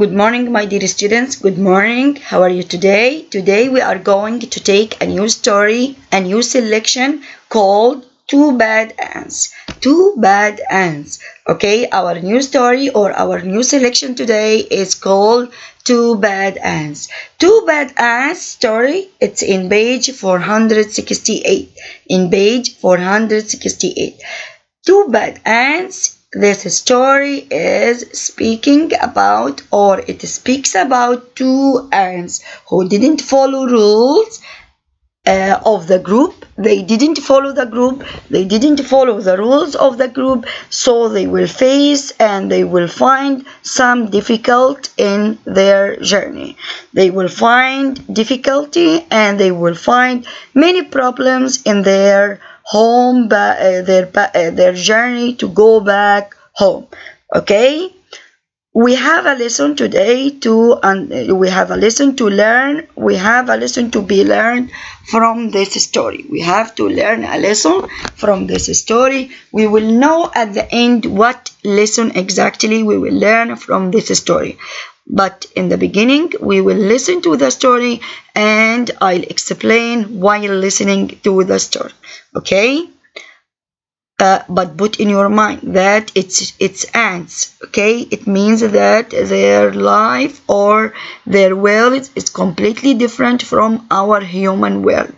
Good morning, my dear students. Good morning. How are you today? Today we are going to take a new story, a new selection called Two Bad Ants. Two Bad Ants. Okay, our new story or our new selection today is called Two Bad Ants. Two Bad Ants story, it's in page 468. In page 468. Two Bad Ants. This story is speaking about, or it speaks about two ants who didn't follow rules of the group. They didn't follow the group. They didn't follow the rules of the group. So they will face and they will find some difficult in their journey. They will find difficulty and they will find many problems in their home, their journey to go back home. Okay, we have a lesson today we have a lesson to learn. We have a lesson to be learned from this story. We have to learn a lesson from this story. We will know at the end what lesson exactly we will learn from this story. But in the beginning, we will listen to the story and I'll explain while listening to the story. Okay? But put in your mind that it's ants. Okay? It means that their life or their world is completely different from our human world.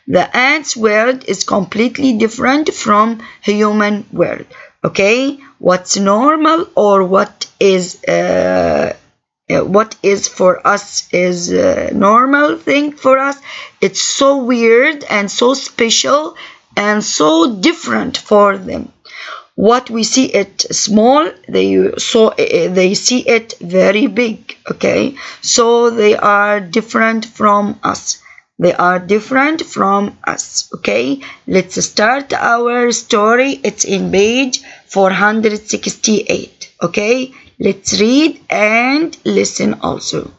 The ants' world is completely different from human world. Okay? What's normal or what is for us is a normal thing for us, it's so weird and so special and so different for them. What we see it small, they see it very big. Okay, so they are different from us. They are different from us. Okay, let's start our story. It's in page 468. Okay, let's read and listen also.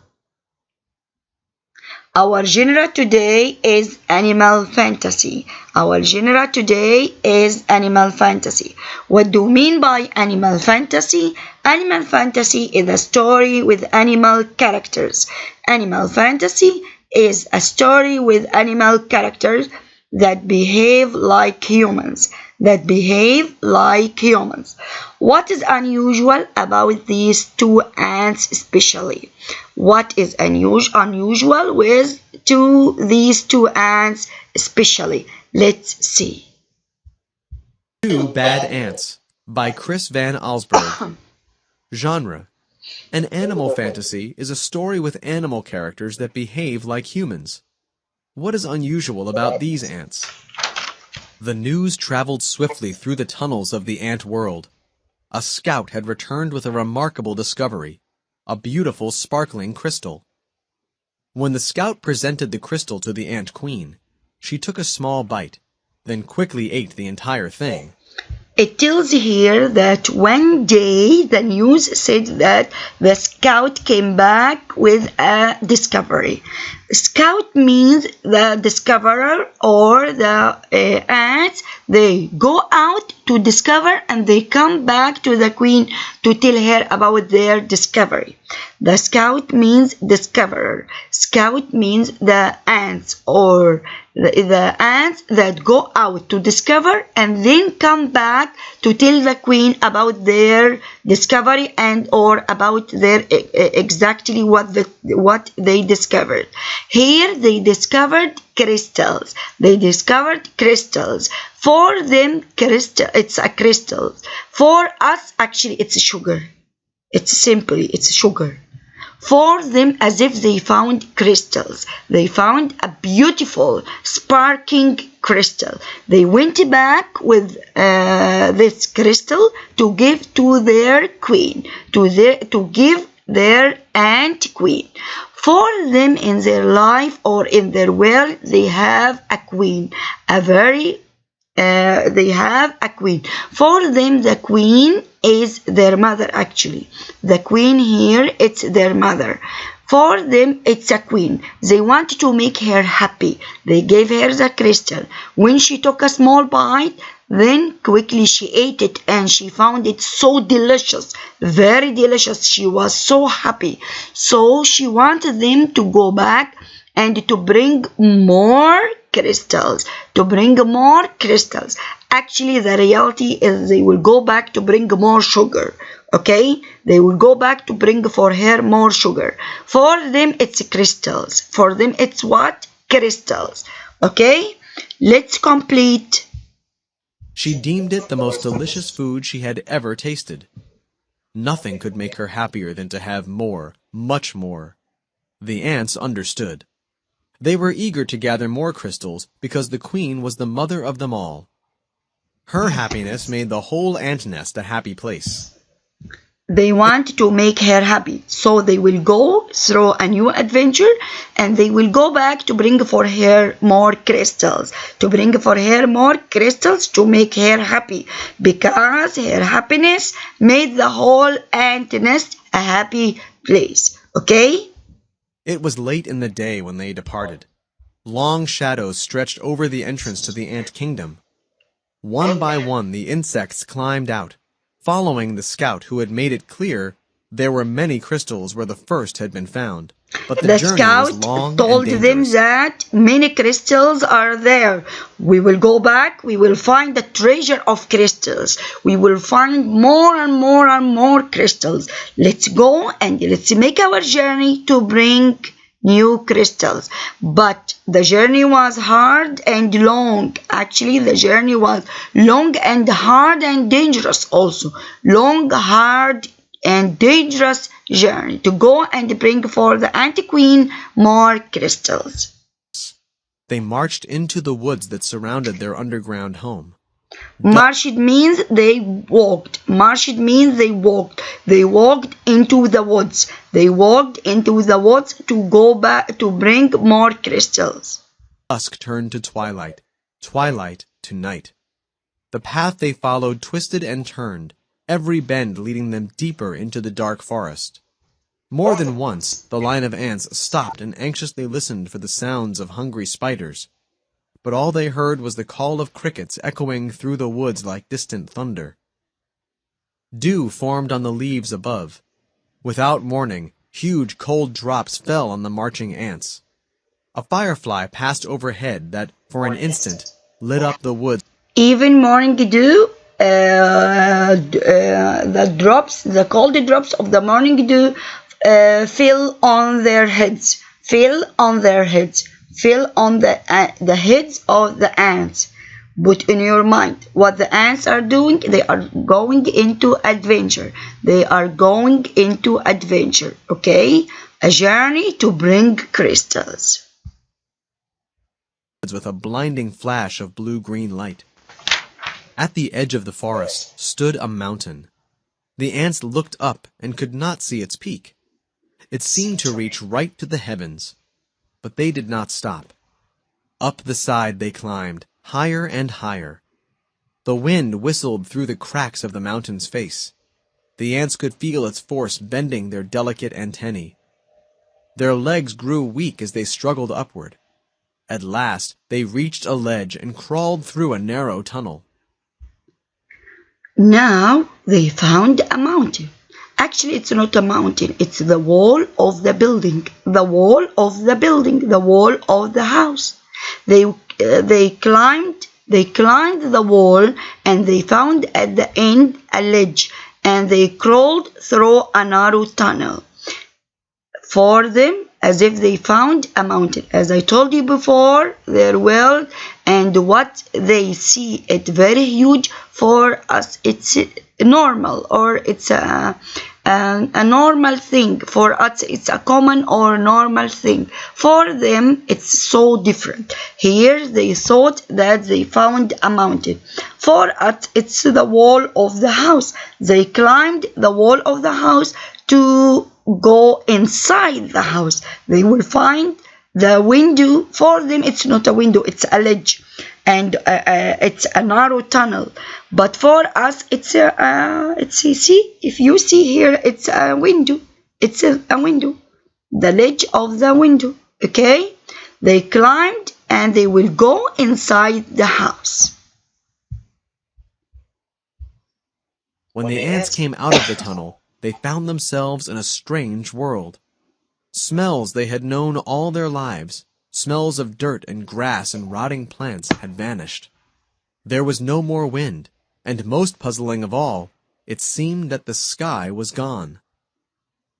Our genre today is animal fantasy. Our genre today is animal fantasy. What do you mean by animal fantasy? Animal fantasy is a story with animal characters. Animal fantasy is a story with animal characters that behave like humans. What is unusual about these two ants especially? What is unusual with these two ants especially? Let's see. Two Bad Ants by Chris Van Allsburg. Genre: an animal fantasy is a story with animal characters that behave like humans. What is unusual about these ants? The news traveled swiftly through the tunnels of the ant world. A scout had returned with a remarkable discovery, a beautiful sparkling crystal. When the scout presented the crystal to the ant queen, she took a small bite, then quickly ate the entire thing. It tells here that one day the news said that the scout came back with a discovery. Scout means the discoverer or the ants. They go out to discover and they come back to the queen to tell her about their discovery. The scout means discoverer. Scout means the ants or the ants that go out to discover and then come back to tell the queen about their discovery and or about their exactly what they discovered. Here they discovered crystals. For them, it's a crystal. For us, actually, it's sugar. It's sugar. For them, as if they found crystals. They found a beautiful, sparkling crystal. They went back with this crystal to give to their queen, to give their ant queen. For them, in their life or in their world, they have a queen, they have a queen. For them, the queen is their mother actually. The queen here, it's their mother. For them, it's a queen. They want to make her happy. They gave her the crystal. When she took a small bite, Then quickly she ate it and she found it so delicious, very delicious. She was so happy. So she wanted them to go back and to bring more crystals, Actually, the reality is they will go back to bring more sugar. Okay, they will go back to bring for her more sugar. For them, it's crystals. For them, it's what? Crystals. Okay, let's complete. She deemed it the most delicious food she had ever tasted. Nothing could make her happier than to have more, much more. The ants understood. They were eager to gather more crystals because the queen was the mother of them all. Her happiness made the whole ant nest a happy place. They want to make her happy, so they will go through a new adventure and they will go back to bring for her more crystals, to make her happy, because her happiness made the whole ant nest a happy place. Okay? It was late in the day when they departed. Long shadows stretched over the entrance to the ant kingdom. One by one the insects climbed out, following the scout who had made it clear there were many crystals where the first had been found. But the journey was long told and them dangerous. that many crystals are there. We will go back, we will find the treasure of crystals. We will find more and more and more crystals. Let's go and let's make our journey to bring new crystals. But the journey was hard and long. Actually, the journey was long and hard and dangerous also. Long, hard and dangerous journey to go and bring for the ant-queen more crystals. They marched into the woods that surrounded their underground home. Marched means they walked. They walked into the woods. To go back to bring more crystals. Dusk turned to twilight, twilight to night. The path they followed twisted and turned, every bend leading them deeper into the dark forest. More than once, the line of ants stopped and anxiously listened for the sounds of hungry spiders. But all they heard was the call of crickets echoing through the woods like distant thunder. Dew formed on the leaves above. Without warning, huge cold drops fell on the marching ants. A firefly passed overhead that, for an instant, lit up the woods. Even morning dew, the cold drops of the morning dew fell on their heads, fell on the heads of the ants. Put in your mind what the ants are doing. They are going into adventure. Okay? A journey to bring crystals. With a blinding flash of blue-green light. At the edge of the forest stood a mountain. The ants looked up and could not see its peak. It seemed to reach right to the heavens. But they did not stop. Up the side they climbed, higher and higher. The wind whistled through the cracks of the mountain's face. The ants could feel its force bending their delicate antennae. Their legs grew weak as they struggled upward. At last, they reached a ledge and crawled through a narrow tunnel. Now they found a mountain. Actually, it's not a mountain. It's the wall of the building. The wall of the house. They climbed the wall and they found at the end a ledge, and they crawled through a narrow tunnel. For them, as if they found a mountain. As I told you before, their world and what they see, it's very huge. For us, it's normal, or it's a normal thing. For us, it's a common or normal thing. For them, it's so different. Here, they thought that they found a mountain. For us, it's the wall of the house. They climbed the wall of the house to go inside the house. They will find the window. For them, it's not a window, it's a ledge, and it's a narrow tunnel. But for us, it's see, if you see here, it's a window. It's a window, the ledge of the window. Okay, they climbed and they will go inside the house. When the ants came out of the tunnel, they found themselves in a strange world. Smells they had known all their lives, smells of dirt and grass and rotting plants, had vanished. There was no more wind, and most puzzling of all, it seemed that the sky was gone.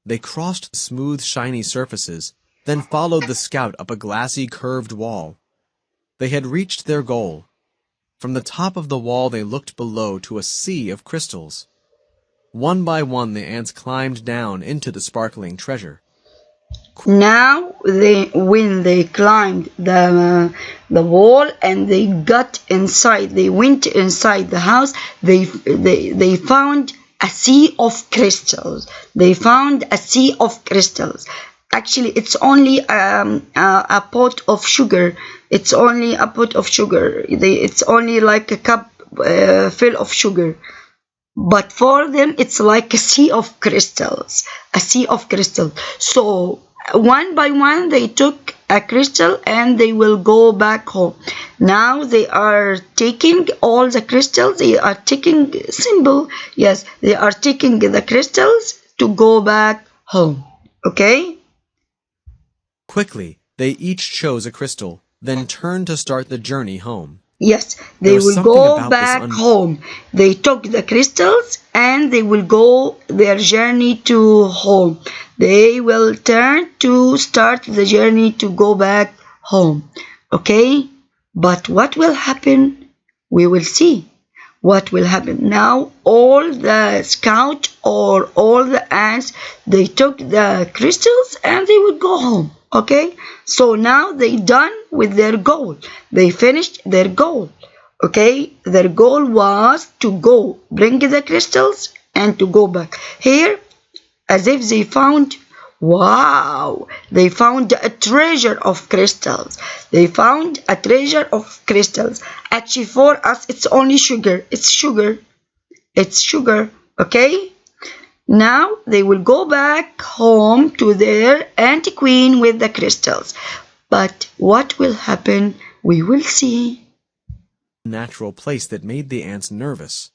They crossed the smooth, shiny surfaces, then followed the scout up a glassy, curved wall. They had reached their goal. From the top of the wall they looked below to a sea of crystals. One by one the ants climbed down into the sparkling treasure. Now, when they climbed the wall and they got inside, they went inside the house, they found a sea of crystals. They found a sea of crystals. Actually, it's only a pot of sugar. It's only a pot of sugar. It's only like a cup full of sugar. But for them, it's like a sea of crystals. A sea of crystals. So, one by one, they took a crystal and they will go back home. Now they are taking all the crystals. They are taking simple. Yes, they are taking the crystals to go back home. Okay? Quickly, they each chose a crystal, then turned to start the journey home. Yes, they will go back home. They took the crystals and they will go their journey to home. They will turn to start the journey to go back home. Okay? But what will happen? We will see what will happen. Now, all the scout or all the ants, they took the crystals and they would go home. Okay, so now they done with their goal. They finished their goal. Okay, their goal was to go bring the crystals and to go back. Here, as if they found, wow, they found a treasure of crystals. They found a treasure of crystals. Actually, for us, it's only sugar. It's sugar. It's sugar. Okay. Now they will go back home to their ant queen with the crystals. But what will happen, we will see. Natural place that made the ants nervous.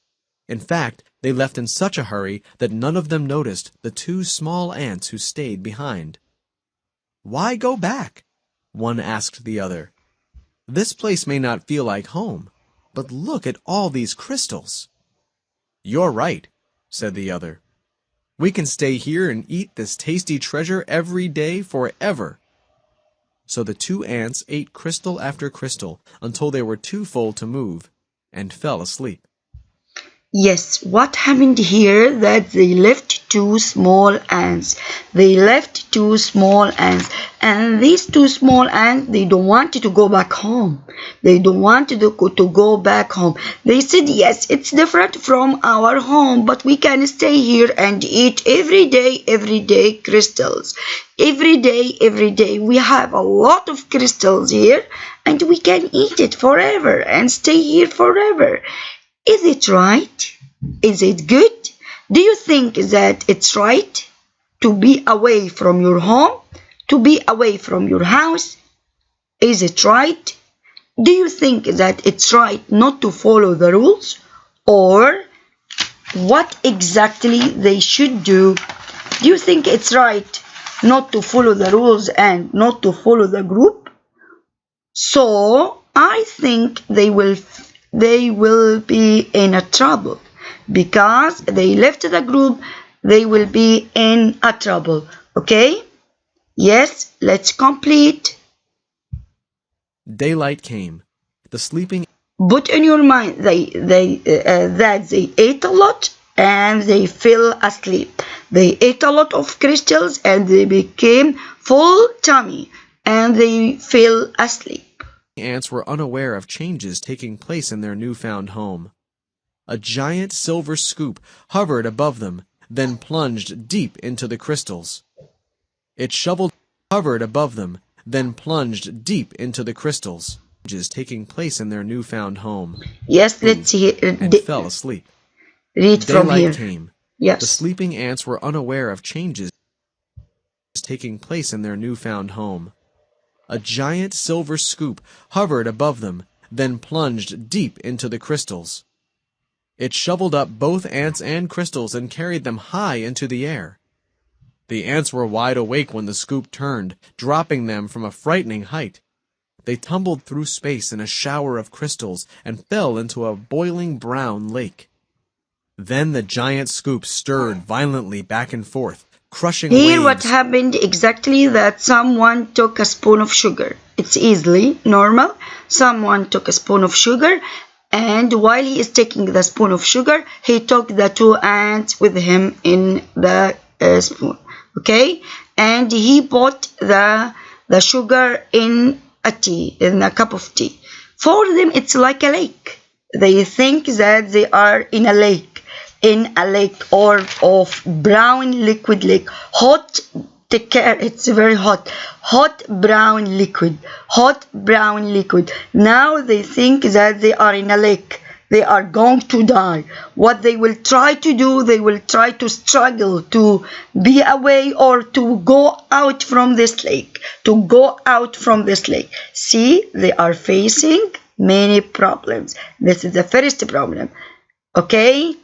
In fact, they left in such a hurry that none of them noticed the two small ants who stayed behind. Why go back? One asked the other. This place may not feel like home, but look at all these crystals. You're right, said the other. We can stay here and eat this tasty treasure every day forever. So the two ants ate crystal after crystal until they were too full to move and fell asleep. Yes, what happened here that they left two small ants. They left two small ants. And these two small ants, they don't want to go back home. They don't want to go back home. They said, yes, it's different from our home, but we can stay here and eat every day crystals. Every day. We have a lot of crystals here and we can eat it forever and stay here forever. Is it right? Is it good? Do you think that it's right to be away from your home, to be away from your house? Is it right? Do you think that it's right not to follow the rules? Or what exactly they should do? Do you think it's right not to follow the rules and not to follow the group? So I think they will be in a trouble because they left the group. They will be in a trouble. Okay? Yes, let's complete. Daylight came. The sleeping Put in your mind that they ate a lot and they fell asleep. They ate a lot of crystals and they became full tummy and they fell asleep. ants were unaware of changes taking place in their newfound home. A giant silver scoop hovered above them, then plunged deep into the crystals. It hovered above them, then plunged deep into the crystals. Changes taking place in their newfound home. Yes, let's see. And fell asleep. Read from here. Daylight came. Yes. The sleeping ants were unaware of changes taking place in their newfound home. A giant silver scoop hovered above them, then plunged deep into the crystals. It shoveled up both ants and crystals and carried them high into the air. The ants were wide awake when the scoop turned, dropping them from a frightening height. They tumbled through space in a shower of crystals and fell into a boiling brown lake. Then the giant scoop stirred violently back and forth, crushing Here waves. what happened exactly that someone took a spoon of sugar. It's easily normal. Someone took a spoon of sugar, and while he is taking the spoon of sugar, he took the two ants with him in the spoon. Okay? And he put the sugar in a cup of tea. For them, it's like a lake. They think that they are in a lake or of brown liquid lake. Hot, take care, it's very hot. Hot brown liquid. Now they think that they are in a lake. They are going to die. What they will try to do, they will try to struggle to be away or to go out from this lake. See, they are facing many problems. This is the first problem. Okay?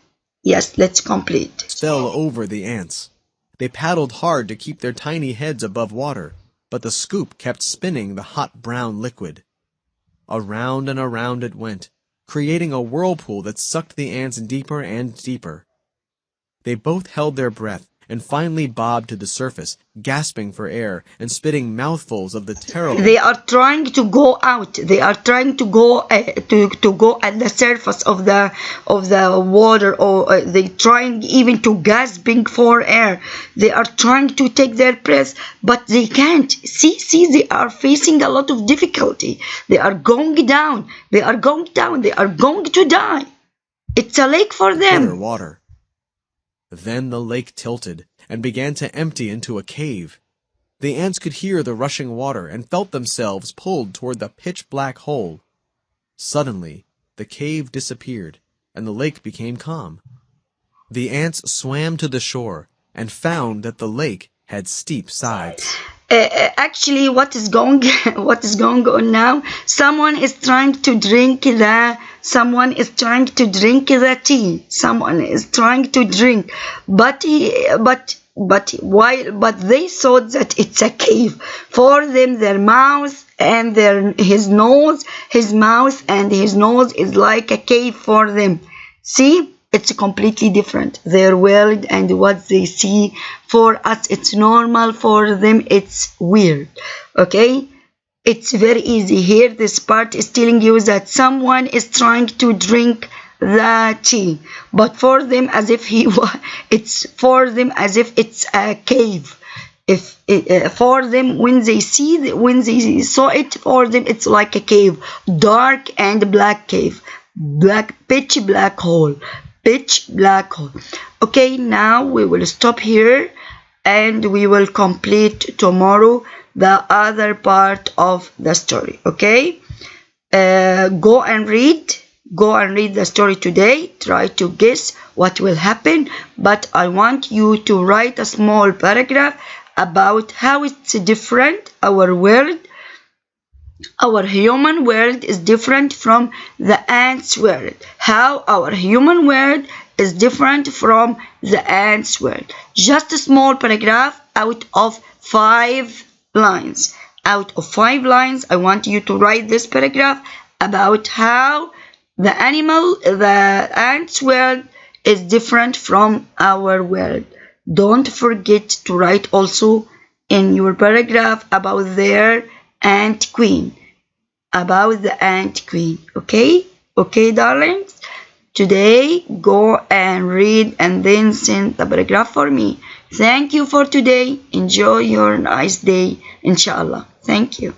Yes, let's complete. Fell over the ants. They paddled hard to keep their tiny heads above water, but the scoop kept spinning the hot brown liquid. Around and around it went, creating a whirlpool that sucked the ants deeper and deeper. They both held their breath and finally bobbed to the surface, gasping for air and spitting mouthfuls of the terrible. They are trying to go out. They are trying to go to go at the surface of the water, or they trying even to gasping for air. They are trying to take their breath, but they can't. See, they are facing a lot of difficulty. They are going down. They are going to die. It's a lake for them. Water. Then the lake tilted and began to empty into a cave. The ants could hear the rushing water and felt themselves pulled toward the pitch-black hole. Suddenly, the cave disappeared, and the lake became calm. The ants swam to the shore and found that the lake had steep sides. Actually, what is going on now? Someone is trying to drink the tea. Someone is trying to drink, but they thought that it's a cave. For them, their mouth and his mouth and his nose is like a cave for them. See? It's completely different. Their world and what they see, for us it's normal, for them it's weird. Okay? It's very easy. Here this part is telling you that someone is trying to drink the tea, but for them as if it's a cave. For them, when they saw it, for them it's like a cave, dark and black cave, pitch black hole. Okay, now we will stop here and we will complete tomorrow the other part of the story. Okay, go and read the story today. Try to guess what will happen, but I want you to write a small paragraph about how it's different. Our human world is different from the ants' world. How our human world is different from the ants' world. Just a small paragraph out of 5 lines. I want you to write this paragraph about how the ants' world is different from our world. Don't forget to write also in your paragraph about their ant queen. Okay, darlings? Today, go and read and then send the paragraph for me. Thank you for today. Enjoy your nice day, inshallah. Thank you.